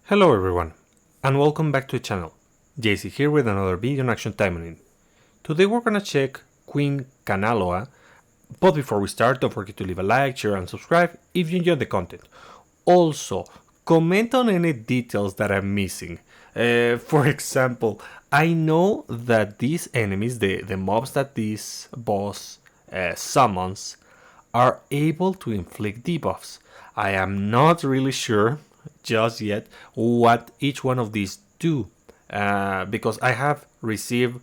Hello everyone, and welcome back to the channel. JC here with another video on Action Taimanin. Today we're gonna check Queen Kanaloa, but before we start, don't forget to leave a like, share and subscribe if you enjoyed the content. Also, comment on any details that I'm missing. For example, I know that these enemies, the mobs that this boss summons, are able to inflict debuffs. I am not really sure just yet what each one of these do, because I have received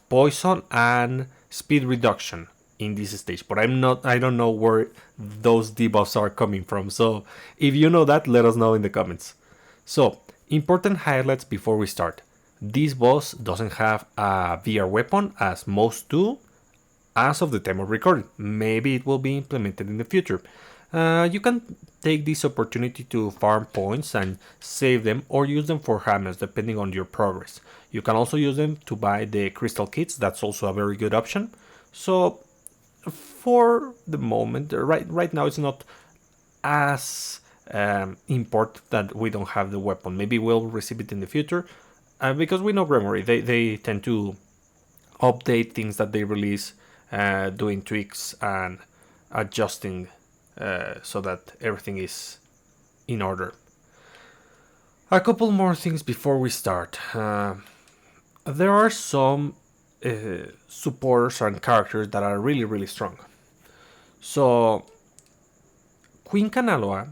poison and speed reduction in this stage, but I don't know where those debuffs are coming from. So if you know that, let us know in the comments. So important highlights before we start: this boss doesn't have a VR weapon as most do as of the time of recording. Maybe it will be implemented in the future. You can take this opportunity to farm points and save them or use them for hammers depending on your progress. You can also use them to buy the crystal kits. That's also a very good option. So for the moment, right now it's not as important that we don't have the weapon. Maybe we'll receive it in the future, because we know Gremory, they tend to update things that they release, doing tweaks and adjusting so that everything is in order. A couple more things before we start. There are some supporters and characters that are really strong. So Queen Kanaloa,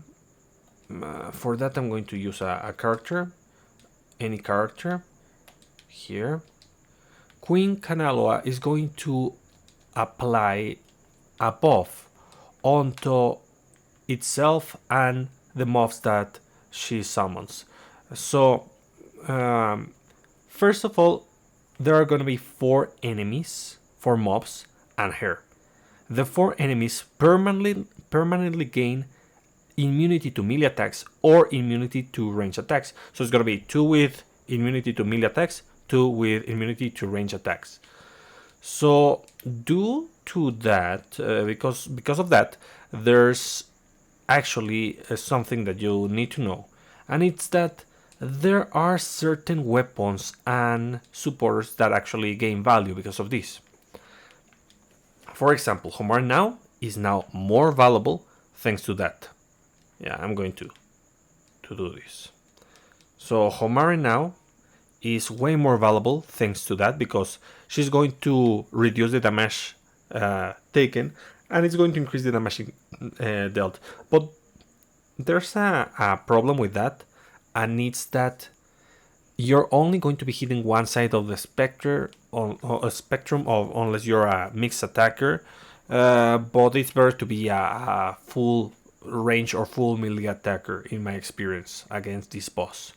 for that I'm going to use a character, any character here. Queen Kanaloa is going to apply a buff onto itself and the mobs that she summons. So first of all, there are going to be 4 enemies, 4 mobs and her. The 4 enemies permanently gain immunity to melee attacks or immunity to range attacks. So it's going to be 2 with immunity to melee attacks, 2 with immunity to range attacks. So due to that, because of that, there's actually something that you need to know, and it's that there are certain weapons and supporters that actually gain value because of this. For example, Homar now is now more valuable thanks to that. Yeah, I'm going to do this. So Homari now is way more valuable thanks to that, because she's going to reduce the damage taken, and it's going to increase the damage dealt. But there's a problem with that, and it's that you're only going to be hitting one side of the spectrum of, unless you're a mixed attacker. But it's better to be a full range or full melee attacker in my experience against this boss.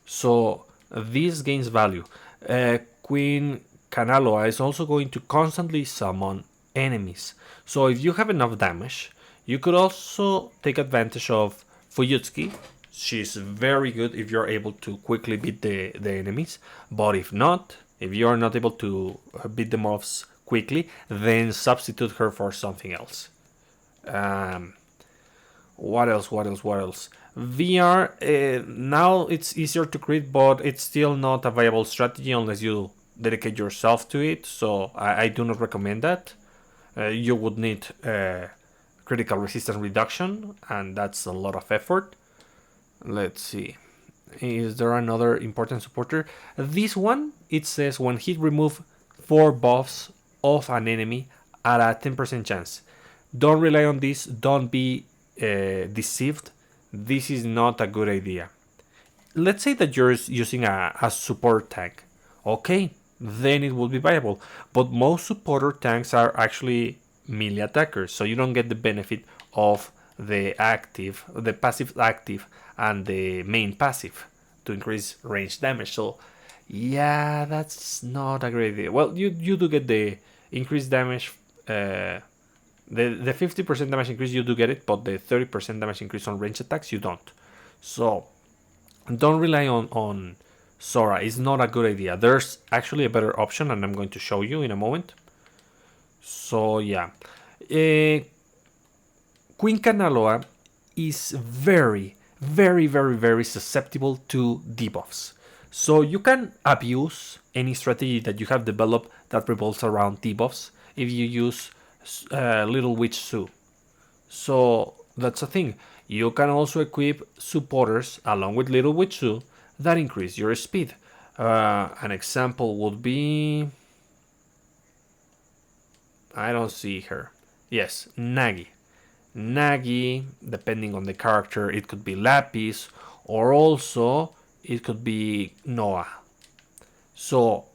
So this gains value. Queen Kanaloa is also going to constantly summon enemies. So if you have enough damage, you could also take advantage of Fuyutsuki. She's very good if you're able to quickly beat the enemies. But if not, if you're not able to beat the mobs quickly, then substitute her for something else. What else? VR, now it's easier to crit, but it's still not a viable strategy unless you dedicate yourself to it. So I do not recommend that. You would need critical resistance reduction, and that's a lot of effort. Let's see. Is there another important supporter? This one, it says when hit, remove 4 buffs of an enemy at a 10% chance. Don't rely on this. Don't be deceived. This is not a good idea. Let's say that you're using a support tank. Okay, then it will be viable. But most supporter tanks are actually melee attackers, so you don't get the benefit of the passive active, and the main passive to increase range damage. So yeah, that's not a great idea. Well, you do get the increased damage. The 50% damage increase, you do get it, but the 30% damage increase on range attacks, you don't. So don't rely on Sora. It's not a good idea. There's actually a better option, and I'm going to show you in a moment. So yeah, Queen Kanaloa is very susceptible to debuffs. So you can abuse any strategy that you have developed that revolves around debuffs if you use Little Witch Sue. So that's a thing. You can also equip supporters along with Little Witch Sue that increase your speed. An example would be, I don't see her. Yes, Nagi. Nagi, depending on the character, it could be Lapis, or also it could be Noah. So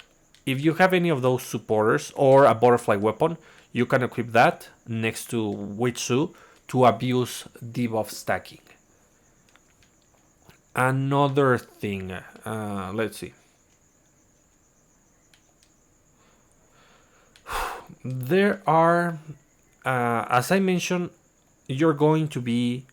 if you have any of those supporters or a butterfly weapon, you can equip that next to Witsu to abuse debuff stacking. Another thing, let's see. There are, as I mentioned, you're going to be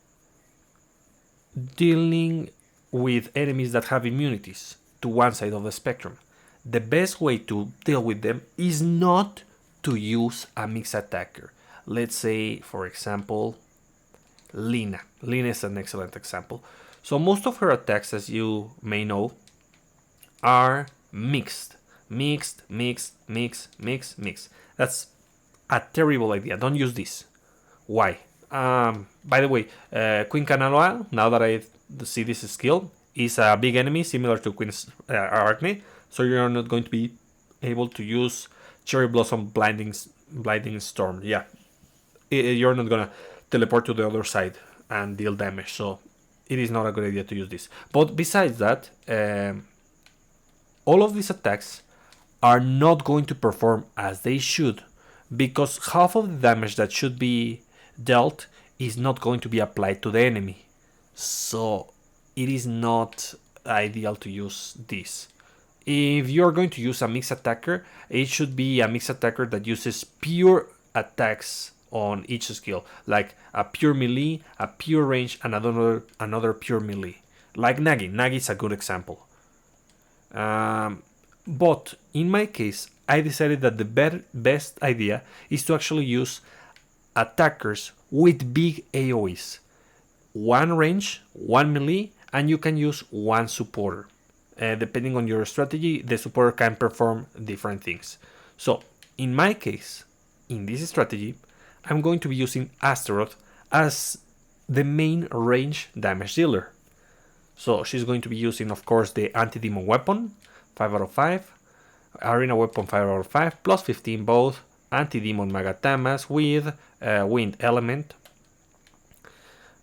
dealing with enemies that have immunities to one side of the spectrum. The best way to deal with them is not to use a mixed attacker. Let's say, for example, Lina. Lina is an excellent example. So most of her attacks, as you may know, are mixed. Mixed. That's a terrible idea. Don't use this. Why? By the way, Queen Kanaloa, now that I see this skill, is a big enemy similar to Queen's Arachne, so you're not going to be able to use Cherry Blossom Blinding Storm. Yeah, you're not gonna teleport to the other side and deal damage, so it is not a good idea to use this. But besides that, all of these attacks are not going to perform as they should, because half of the damage that should be dealt is not going to be applied to the enemy. So it is not ideal to use this. If you're going to use a mixed attacker, it should be a mixed attacker that uses pure attacks on each skill, like a pure melee, a pure range, and another pure melee. Like Nagi. Nagi is a good example. But in my case, I decided that the best idea is to actually use attackers with big AoEs. One range, one melee, and you can use one supporter. Depending on your strategy, the supporter can perform different things. So, in my case, in this strategy, I'm going to be using Astaroth as the main range damage dealer. So, she's going to be using, of course, the anti-demon weapon, 5 out of 5, arena weapon 5 out of 5, plus 15 both, anti-demon Magatamas with wind element,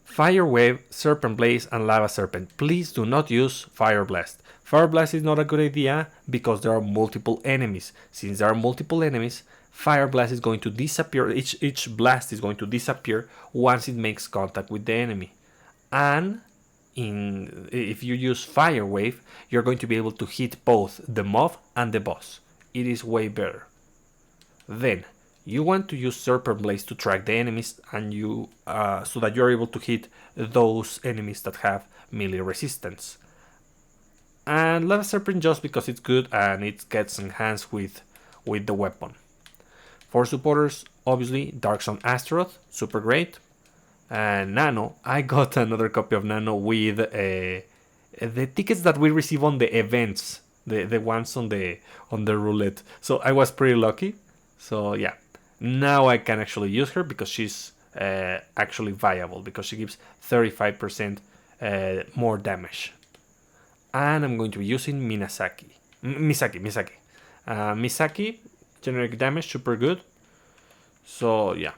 Fire Wave, Serpent Blaze, and Lava Serpent. Please do not use Fire Blast. Fire Blast is not a good idea because there are multiple enemies. Since there are multiple enemies, Fire Blast is going to disappear. Each blast is going to disappear once it makes contact with the enemy. And if you use Fire Wave, you're going to be able to hit both the mob and the boss. It is way better. Then you want to use Serpent Blaze to track the enemies, and so that you're able to hit those enemies that have melee resistance. And Lava Serpent just because it's good and it gets enhanced with the weapon. For supporters, obviously Dark Sun Astaroth, super great. And Nano, I got another copy of Nano with the tickets that we receive on the events, the ones on the roulette. So I was pretty lucky. So yeah. Now I can actually use her because she's actually viable, because she gives 35% more damage. And I'm going to be using Misaki. Misaki, generic damage, super good. So yeah.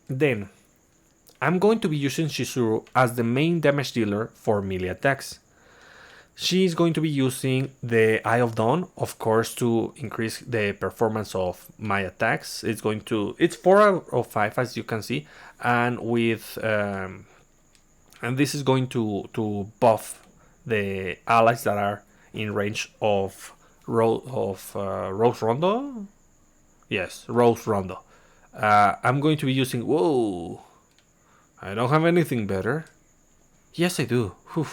Then I'm going to be using Shizuru as the main damage dealer for melee attacks. She's going to be using the Eye of Dawn, of course, to increase the performance of my attacks. It's 4 out of 5, as you can see, and and this is going to buff the allies that are in range of Rose Rondo. Yes, Rose Rondo. I'm going to be using. Whoa! I don't have anything better. Yes, I do. Whew,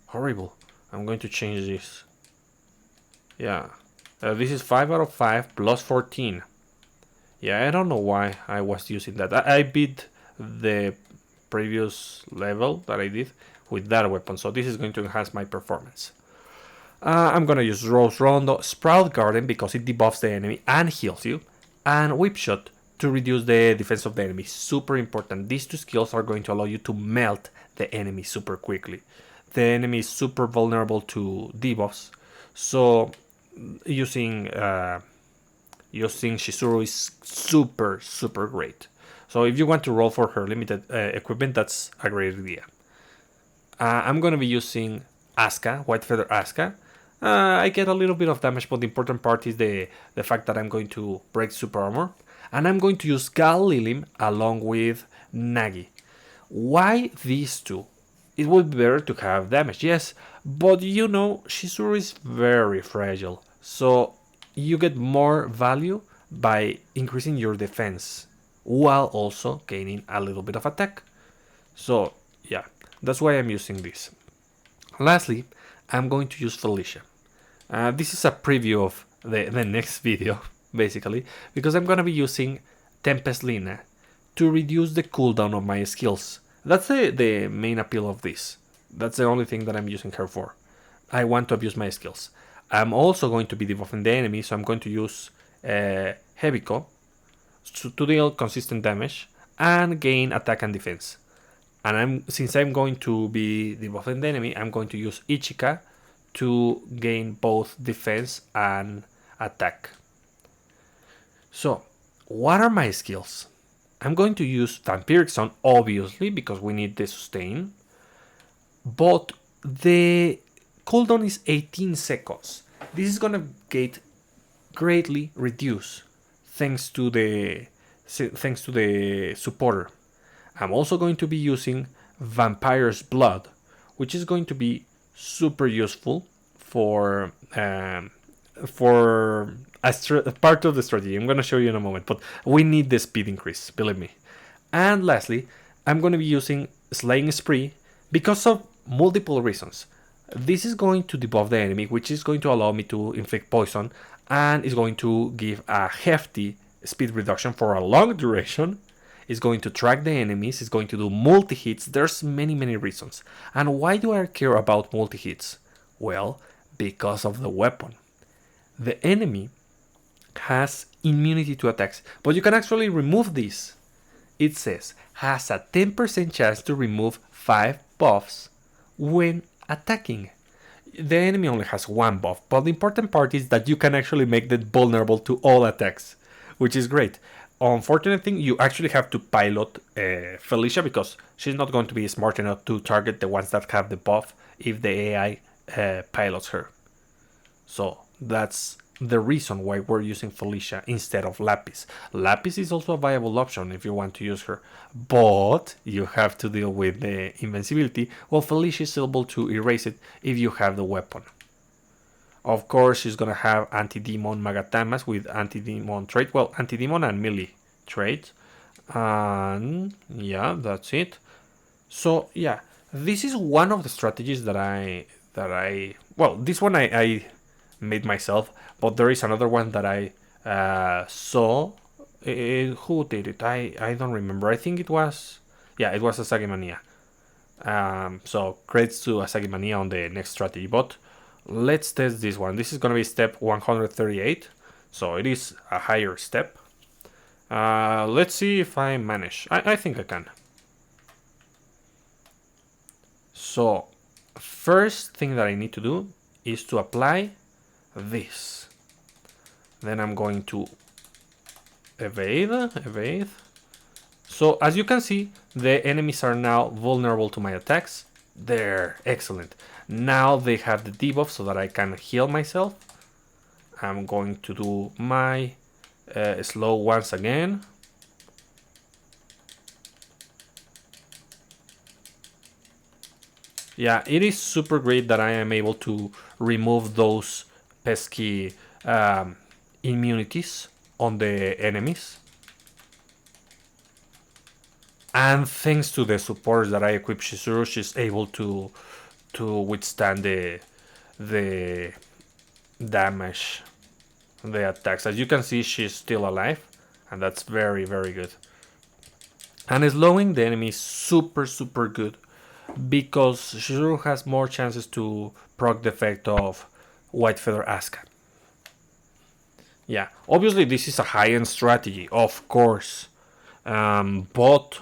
horrible. I'm going to change this. Yeah. This is 5 out of 5 plus 14. Yeah, I don't know why I was using that. I beat the previous level that I did with that weapon. So this is going to enhance my performance. I'm gonna use Rose Rondo, Sprout Garden because it debuffs the enemy and heals you, and Whip Shot to reduce the defense of the enemy. Super important. These two skills are going to allow you to melt the enemy super quickly. The enemy is super vulnerable to debuffs, so using Shizuru is super great. So if you want to roll for her limited equipment, that's a great idea. I'm gonna be using Asuka, White Feather Asuka. I get a little bit of damage, but the important part is the fact that I'm going to break super armor. And I'm going to use Gal Lilim along with Nagi. Why these two? It would be better to have damage, yes, but you know, Shizuru is very fragile, so you get more value by increasing your defense while also gaining a little bit of attack. So yeah, that's why I'm using this. Lastly, I'm going to use Felicia. This is a preview of the next video, basically, because I'm going to be using Tempest Lina to reduce the cooldown of my skills. That's the main appeal of this. That's the only thing that I'm using her for. I want to abuse my skills. I'm also going to be debuffing the enemy, so I'm going to use Heaviko to deal consistent damage and gain attack and defense. And since I'm going to be debuffing the enemy, I'm going to use Ichika to gain both defense and attack. So, what are my skills? I'm going to use Vampiric Sun, obviously, because we need the sustain. But the cooldown is 18 seconds. This is gonna get greatly reduced thanks to the supporter. I'm also going to be using Vampire's Blood, which is going to be super useful for part of the strategy. I'm going to show you in a moment, but we need the speed increase, believe me. And lastly, I'm going to be using Slaying Spree because of multiple reasons. This is going to debuff the enemy, which is going to allow me to inflict poison, and is going to give a hefty speed reduction for a long duration. It's going to track the enemies, it's going to do multi-hits. There's many reasons. And why do I care about multi-hits? Well, because of the weapon. The enemy has immunity to attacks, but you can actually remove this. It says, has a 10% chance to remove 5 buffs when attacking. The enemy only has 1 buff, but the important part is that you can actually make that vulnerable to all attacks, which is great. Unfortunate thing, you actually have to pilot Felicia because she's not going to be smart enough to target the ones that have the buff if the AI pilots her. So that's the reason why we're using Felicia instead of Lapis. Lapis is also a viable option if you want to use her, but you have to deal with the invincibility, while Felicia is able to erase it if you have the weapon. Of course, she's gonna have anti-demon Magatamas with anti-demon trait. Well, anti-demon and melee trait. And yeah, that's it. So yeah, this is one of the strategies that I well, this one I made myself, but there is another one that I saw. Who did it? I don't remember. I think it was Asagi Mania. So credits to Asagi Mania on the next strategy, but let's test this one. This is going to be step 138, so it is a higher step. Let's see if I manage. I think I can. So, first thing that I need to do is to apply this. Then I'm going to evade. So, as you can see, the enemies are now vulnerable to my attacks. They're excellent. Now they have the debuff so that I can heal myself. I'm going to do my slow once again. Yeah, it is super great that I am able to remove those pesky immunities on the enemies. And thanks to the support that I equip Shizuru, she's able to withstand the damage, the attacks. As you can see, she's still alive, and that's very good. And slowing the enemy is super, super good because Shizuru has more chances to proc the effect of White Feather Asuka. Yeah, obviously this is a high-end strategy, of course, but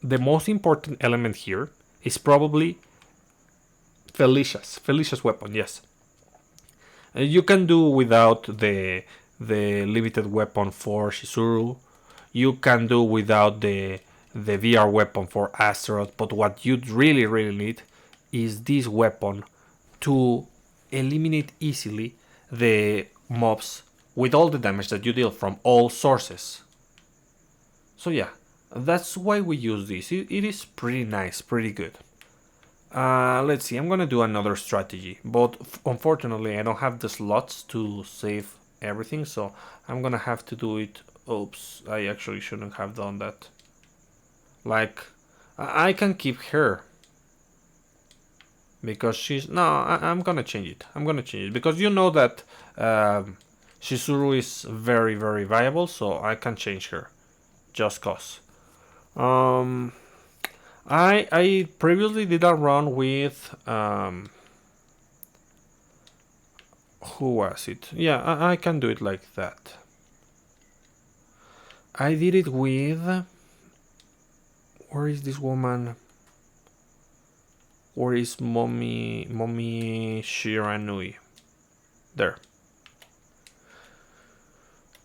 the most important element here is probably Felicia's weapon. Yes, you can do without the limited weapon for Shizuru. You can do without the VR weapon for Astaroth, but what you really need is this weapon to eliminate easily the mobs with all the damage that you deal from all sources. So yeah, that's why we use this. It is pretty nice, pretty good. Let's see, I'm gonna do another strategy, but unfortunately I don't have the slots to save everything, so I'm gonna have to do it. Oops, I actually shouldn't have done that. Like, I can keep her because she's no. I'm gonna change it. I'm gonna change it because you know that Shizuru is very viable, so I can change her just cause. Um, I previously did a run with who was it? Yeah, I can do it like that. I did it with. Where is this woman? Where is Mommy Shiranui? There.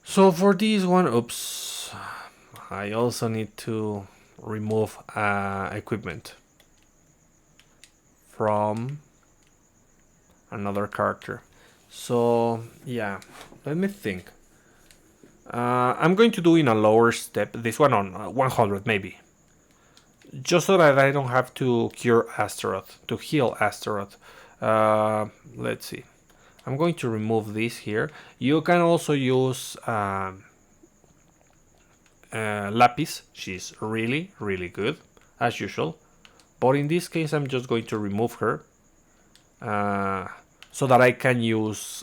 So for this one, oops, I also need to remove equipment from another character. So yeah, let me think. I'm going to do in a lower step. This one on 100 maybe. Just so that I don't have to cure Astaroth, to heal Astaroth. Let's see. I'm going to remove this here. You can also use Lapis. She's really good, as usual. But in this case, I'm just going to remove her so that I can use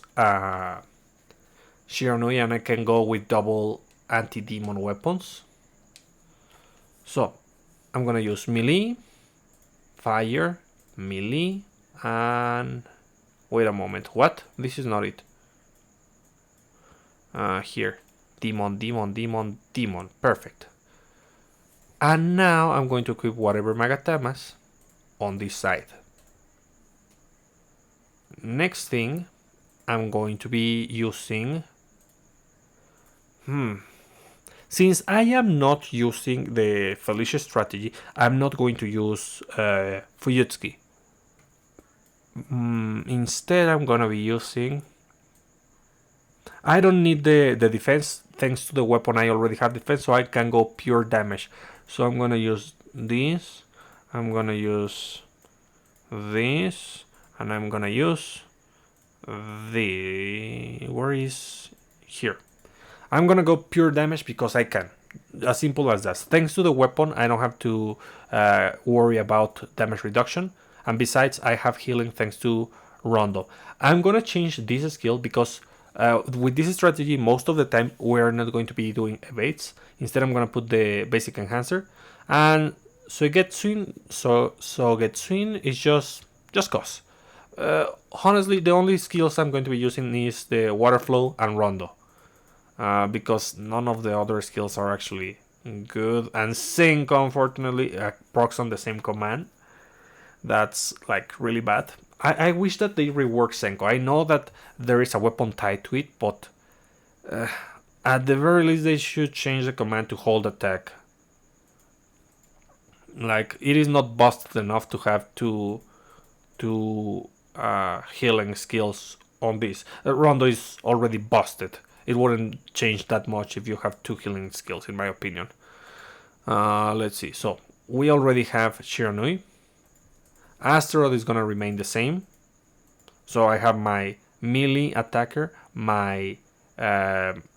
Shiranui and I can go with double anti-demon weapons. So, I'm gonna use melee, fire, melee, and wait a moment. What? This is not it. Here, demon. Perfect. And now I'm going to equip whatever Magatamas on this side. Next thing, I'm going to be using. Since I am not using the Felicia strategy, I'm not going to use Fuyutsuki. Instead, I'm gonna be using. I don't need the defense. Thanks to the weapon, I already have defense, so I can go pure damage. So I'm gonna use this. I'm gonna use this. And I'm gonna use the. Where is. Here. I'm gonna go pure damage because I can. As simple as that. Thanks to the weapon, I don't have to worry about damage reduction. And besides, I have healing thanks to Rondo. I'm gonna change this skill because with this strategy, most of the time we're not going to be doing evades. Instead, I'm gonna put the basic enhancer, and Sogetsuin. So Sogetsuin is just cause. Honestly, the only skills I'm going to be using is the water flow and Rondo. Because none of the other skills are actually good. And Sync, unfortunately, procs on the same command. That's like really bad. I wish that they rework Senko. I know that there is a weapon tied to it, but at the very least they should change the command to hold attack. Like, it is not busted enough to have two healing skills on this. Rondo is already busted. It wouldn't change that much if you have two healing skills, in my opinion. Let's see. So, we already have Shiranui. Astaroth is gonna remain the same. So, I have my melee attacker, my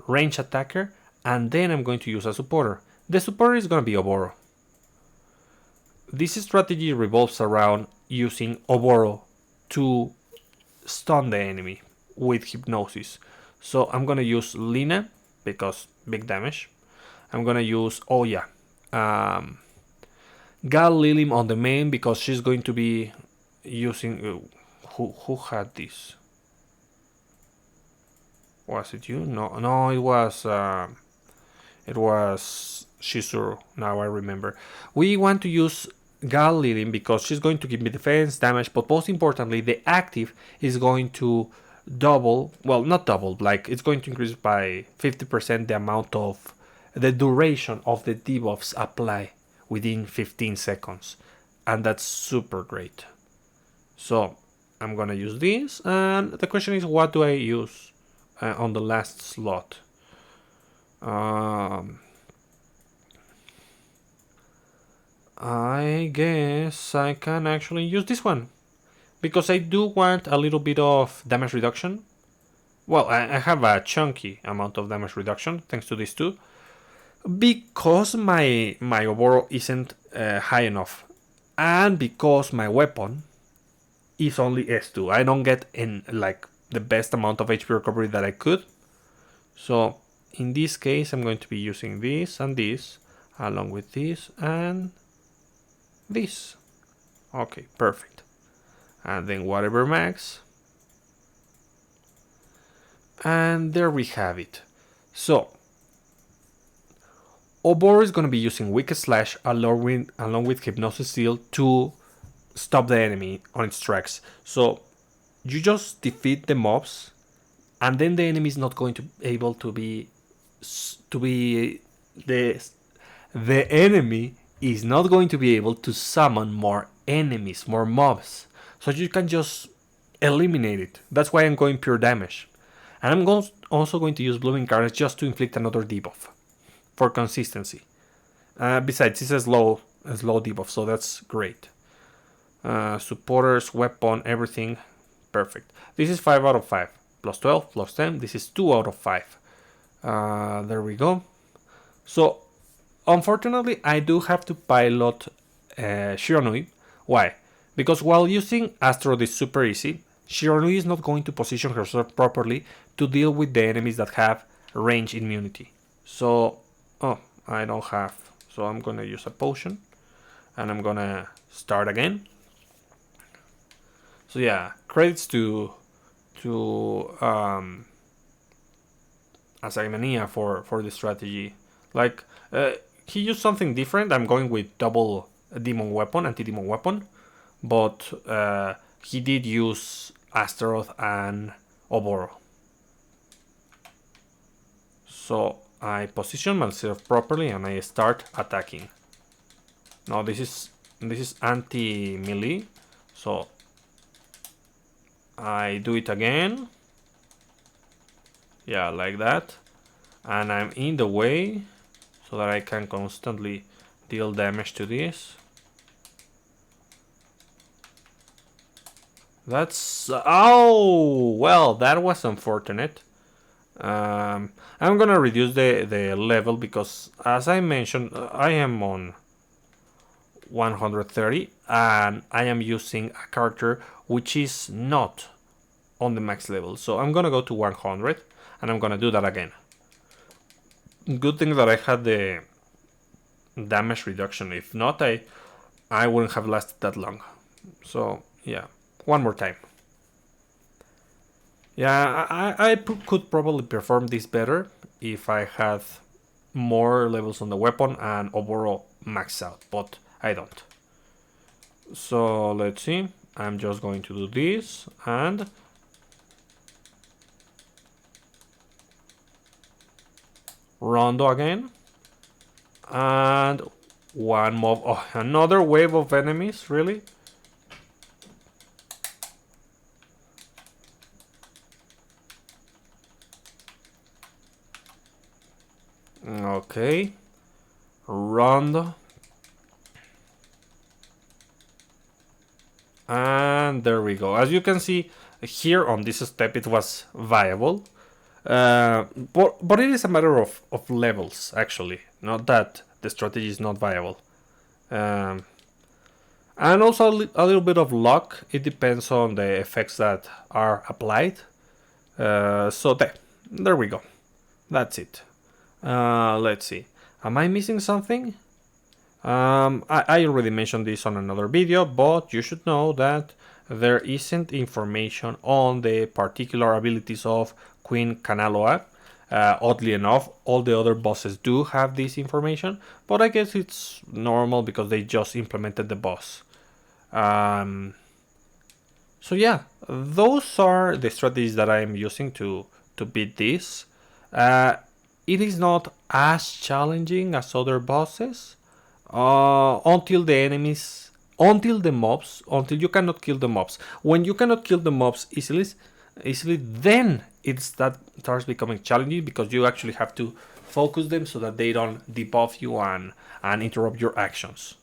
range attacker, and then I'm going to use a supporter. The supporter is gonna be Oboro. This strategy revolves around using Oboro to stun the enemy with hypnosis. So I'm gonna use Lina because big damage. I'm gonna use Oya um, Gal Lilim on the main because she's going to be using. Who had this? Was it you? No, no, it was. It was Shizuru. Now I remember. We want to use Gal Lilim because she's going to give me defense, damage, but most importantly, the active is going to double. Well, not double. Like it's going to increase by 50% the amount of the duration of the debuffs apply within 15 seconds, and that's super great. So I'm gonna use this, and the question is, what do I use on the last slot? I guess I can actually use this one because I do want a little bit of damage reduction. Well, I have a chunky amount of damage reduction thanks to these two, because my overall isn't high enough, and because my weapon is only S2. I don't get in like the best amount of HP recovery that I could. So in this case, I'm going to be using this and this, along with this and this. Okay, perfect. And then whatever max. And there we have it. So Oboro is going to be using Wicked Slash along with Hypnosis Seal to stop the enemy on its tracks. So you just defeat the mobs, and then the enemy is not going to be able to be the enemy is not going to be able to summon more enemies, more mobs. So you can just eliminate it. That's why I'm going pure damage. And I'm also going to use Blooming Carnage just to inflict another debuff for consistency. Besides, it's a slow debuff, so that's great. Supporters, weapon, everything, perfect. This is 5 out of 5. Plus 12, plus 10. This is 2 out of 5. There we go. So, unfortunately, I do have to pilot Shiranui. Why? Because while using Astrod is super easy, Shiranui is not going to position herself properly to deal with the enemies that have range immunity. So, I don't have. So I'm gonna use a potion, and I'm gonna start again. So yeah, credits to Asaimania for the strategy. Like he used something different. I'm going with double demon weapon, anti-demon weapon, but he did use Astaroth and Oboro. So I position myself properly and I start attacking. Now this is anti-melee, so I do it again. Yeah, like that. And I'm in the way so that I can constantly deal damage to this. That's... oh! Well, that was unfortunate. I'm gonna reduce the level because, as I mentioned, I am on 130 and I am using a character which is not on the max level. So I'm gonna go to 100 and I'm gonna do that again. Good thing that I had the damage reduction. If not, I wouldn't have lasted that long. So yeah, one more time. Yeah, I could probably perform this better if I had more levels on the weapon and overall max out, but I don't. So let's see. I'm just going to do this and Rondo again. And one mob. Oh, another wave of enemies, really? Okay. Rondo. And there we go. As you can see here on this step, it was viable. But it is a matter of levels, actually. Not that the strategy is not viable. And also a little bit of luck. It depends on the effects that are applied. So there we go. That's it. Let's see. Am I missing something? I already mentioned this on another video, but you should know that there isn't information on the particular abilities of Queen Kanaloa. Oddly enough, all the other bosses do have this information, but I guess it's normal because they just implemented the boss. So yeah, those are the strategies that I am using to beat this. It is not as challenging as other bosses until the enemies, until the mobs, until you cannot kill the mobs. When you cannot kill the mobs easily, then it's that starts becoming challenging because you actually have to focus them so that they don't debuff you and interrupt your actions.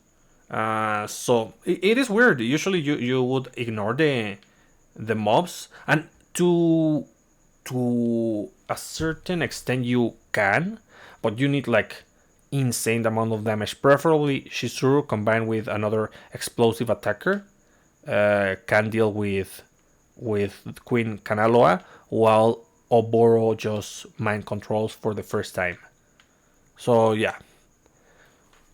So it is weird. Usually you would ignore the mobs, and to a certain extent you can, but you need like insane amount of damage. Preferably Shizuru combined with another explosive attacker can deal with Queen Kanaloa, while Oboro just mind controls for the first time. So yeah.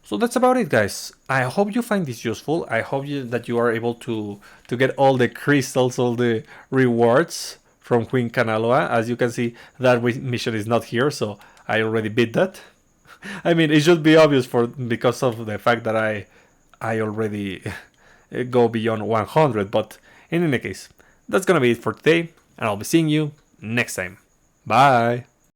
So that's about it, guys. I hope you find this useful. I hope that you are able to get all the crystals, all the rewards from Queen Kanaloa. As you can see, that mission is not here, so I already beat that. I mean, it should be obvious because of the fact that I already go beyond 100. But in any case, that's gonna be it for today, and I'll be seeing you next time. Bye.